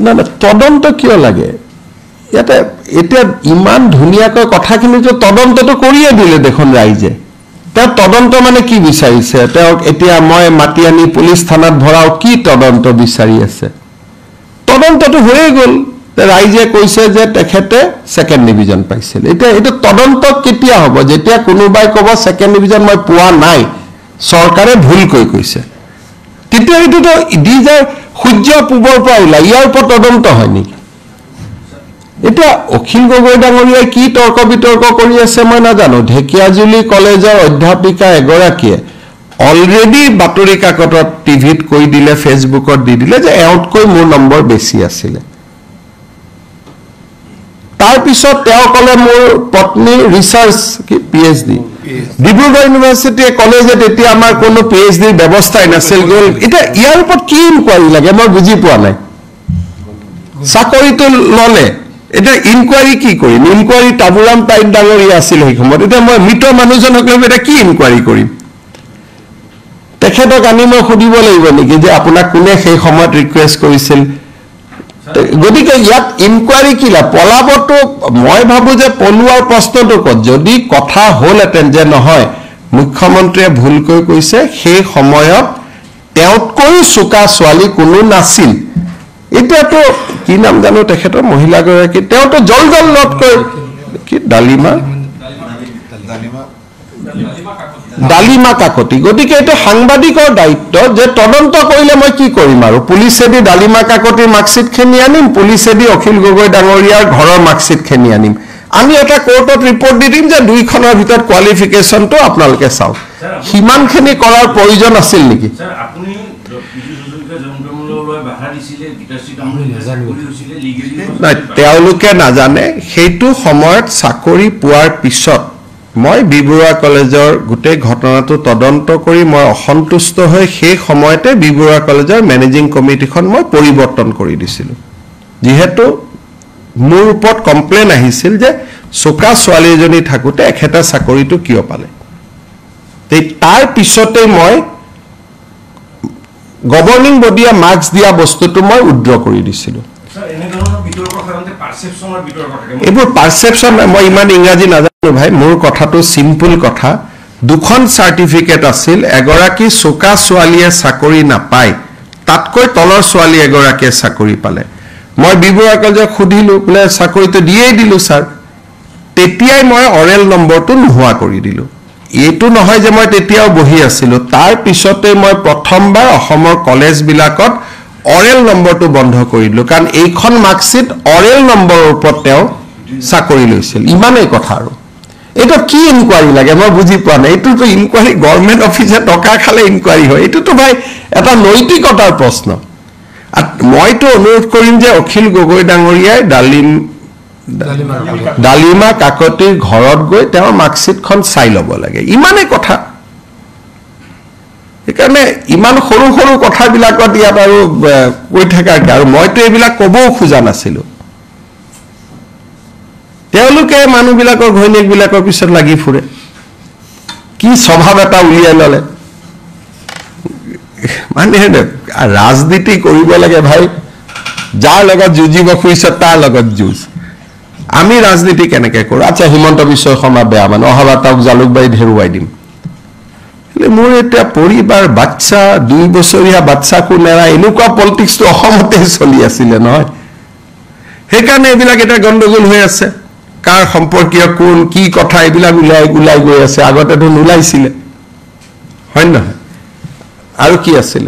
না না তদন্ত কিয় লাগে ইয়াতে এতিয়া ইমান ধুনীয়াকৈ কথাখিনি যে তদন্তটো কৰিয়ে দিলে দেখোন ৰাইজে তেওঁ তদন্ত মানে কি বিচাৰিছে তেওঁক এতিয়া মই মাতি আনি পুলিচ থানাত ভৰাও কি তদন্ত বিচাৰি আছে তদন্তটো হৈয়ে গ'ল ৰাইজে কৈছে যে তেখেতে সেকেন্ড ডিভিজন পাইছিল এতিয়া এটা তদন্ত কেতিয়া হ'ব যেতিয়া কোনোবাই ক'ব সেকেন্ড ডিভিজন মই পোৱা নাই চৰকাৰে ভুল কৈছে তেতিয়া এটো দি যায় সূৰ্য পূবৰ পৰা ওলাই ইয়াৰ ওপৰত তদন্ত হয় নেকি এটা অখিল গগৈ ডাঙৰীয়াই কি তৰ্ক বিতৰ্ক কৰি আছে মই নাজানো ঢেকিয়াজুলি কলেজৰ অধ্যাপিকা এগৰাকীয়ে অলৰেডি বাতৰি কাকতত টিভিত কৈ দিলে ফেসবুকত দি দিলে যে এওঁতকৈ মোৰ নম্বৰ বেছি আছিল তাৰ পিছত তেওঁ কলে মোৰ পত্নী ৰিসাৰ্চ কি পিএইচডি ডিব্ৰুগড় ইউনিভাৰ্চিটি কলেজত এতিয়া আমাৰ কোনো পিএইচডি ব্যৱস্থাই নাছিল গল এটা ইয়াৰ ওপৰত কি ইনকুৱাৰী লাগে মই বুজি পোৱা নাই চাকৰিটো ললে এটা ইনকুৱাৰী কি কৰিম ইনকুৱাৰী তাবুৰাম টাইট ডাঙৰীয়া আছিল সেই সময়ত এটা মই মৃত মানুহজনক লৈ এটা কি ইনকুৱাৰী কৰিম তেখেতক আনি মই সুধিব লাগিব নেকি যে আপোনাক কোনে সেই সময়ত ৰিকুৱেষ্ট কৰিছিল গতিকে ইয়াত ইনকুৱাৰী কিলা পলাবটো মই ভাবো যে পলুৱাৰ প্ৰশ্নটো কত যদি কথা হলহেতেন যে নহয় মুখ্যমন্ত্ৰীয়ে ভুলকৈ কৈছে সেই সময়ত তেওঁতকৈ চোকা ছোৱালী কোনো নাছিল এতিয়াতো কি নাম জানো তেখেতৰ মহিলাগৰাকী তেওঁতো জল নতকৈ কি ডালিমা কাকতি গতিকে এটা সাংবাদিকৰ দায়িত্ব যে তদন্ত কৰিলে মই কি কৰিম আৰু পুলিচেদি ডালিমা কাকতিৰ মাৰ্কশিট খেনি আনিম পুলিচেদি অখিল গগৈ ডাঙৰীয়াৰ ঘৰৰ মাৰ্কশিট খেনি আনিম আমি এটা কোৰ্টত ৰিপৰ্ট দি দিম যে দুইখনৰ ভিতৰত কোৱালিফিকেশনটো আপোনালোকে চাওক হিমানখিনি কৰাৰ প্ৰয়োজন আছিল নেকি স্যাৰ আপুনি তেওঁলোকে নাজানে সেইটো সময়ত চাকৰি পোৱাৰ পিছত মই বিবৰুৱা কলেজৰ গোটেই ঘটনাটো তদন্ত কৰি মই অসন্তুষ্ট হৈ সেই সময়তে বিবৰুৱা কলেজৰ মেনেজিং কমিটিখন মই পৰিৱৰ্তন কৰি দিছিল যেহেতু মোৰ ওপৰত কমপ্লেইন আহিছিল যে চোকা ছোৱালী এজনী থাকোতে এখেতা চাকৰিটো কিয় পালে তাৰ পিছতে মই গভৰ্নিং বডিয়ে মাৰ্কস দিয়া বস্তুটো মই উদ্ৰ কৰি দিছিল এবোৰ পাৰসেপশন মই ইমান ইংৰাজী নাজানো ভাই মোৰ কথাটো সিম্পল কথা দুখন সাৰ্টিফিকেট আছিল এগৰাকী চোকা ছোৱালীয়ে চাকৰি নাপায় তাতকৈ তলৰ ছোৱালী এগৰাকীয়ে চাকৰি পালে মই বিবৰুৱা কলেজক খুদিলো বোলে চাকৰিটো দিয়েই দিলো স্যাৰ তেতিয়াই মই অৰেল নম্বৰটো নোহোৱা কৰি দিলো এইটো নহয় যে মই তেতিয়াও বহি আছিল তাৰ পিছতে মই প্ৰথমবাৰ অসমৰ কলেজ বিলাকত অৰেল নম্বৰটো বন্ধ কৰি দিলো কাৰণ এইখন মাৰ্কশিট অৰেল নম্বৰৰ ওপৰত তেওঁ চাকৰি লৈছিল ইমানেই কথা আৰু এটা কি ইনকুৱাৰী লাগে মই বুজি পোৱা নাই এইটো তো ইনকুৱাৰী গভৰ্নমেন্ট অফিসে টকা খালে ইনকুৱাৰী হয় এইটো তো ভাই এটা নৈতিকতাৰ প্ৰশ্ন মইতো অনুৰোধ কৰিম যে অখিল গগৈ ডাঙৰীয়াই ডালিমা কাকতিৰ ঘৰত গৈ তেওঁৰ মাৰ্কশিটখন চাই ল'ব লাগে ইমানেই কথা একাৰণে ইমান সৰু সৰু কথাবিলাকত ইয়াত আৰু কৈ থাকাৰ আৰু মইতো এইবিলাক ক'বও খোজা নাছিলো তেওঁলোকে মানুহবিলাকৰ ঘৈণীয়েকবিলাকৰ পিছত লাগি ফুৰে কি স্বভাৱ এটা উলিয়াই ল'লে মানে ৰাজনীতি কৰিব লাগে ভাই যাৰ লগত যুঁজিব খুজিছে তাৰ লগত যুঁজ আমি ৰাজনীতি কেনেকৈ কৰোঁ আচ্ছা হিমন্ত বিশ্ব শৰ্মা বেয়া মানে অহা তাক জালুকবাৰীত হেৰুৱাই দিম মোৰ এটা পৰিবাৰ বাচ্চা 2 বছৰীয়া বাচ্চাকো নেৰা এনেকুৱা পলিটিক্সটো অসমতে চলি আছিল নহয় সেইকাৰণে এইবিলাক এটা গণ্ডগোল হৈ আছে কাৰ সম্পৰ্কীয় কোন কি কথা এইবিলাক উলাই গৈ আছে আগতেতো নোলাইছিলে হয় নহয় আৰু কি আছিল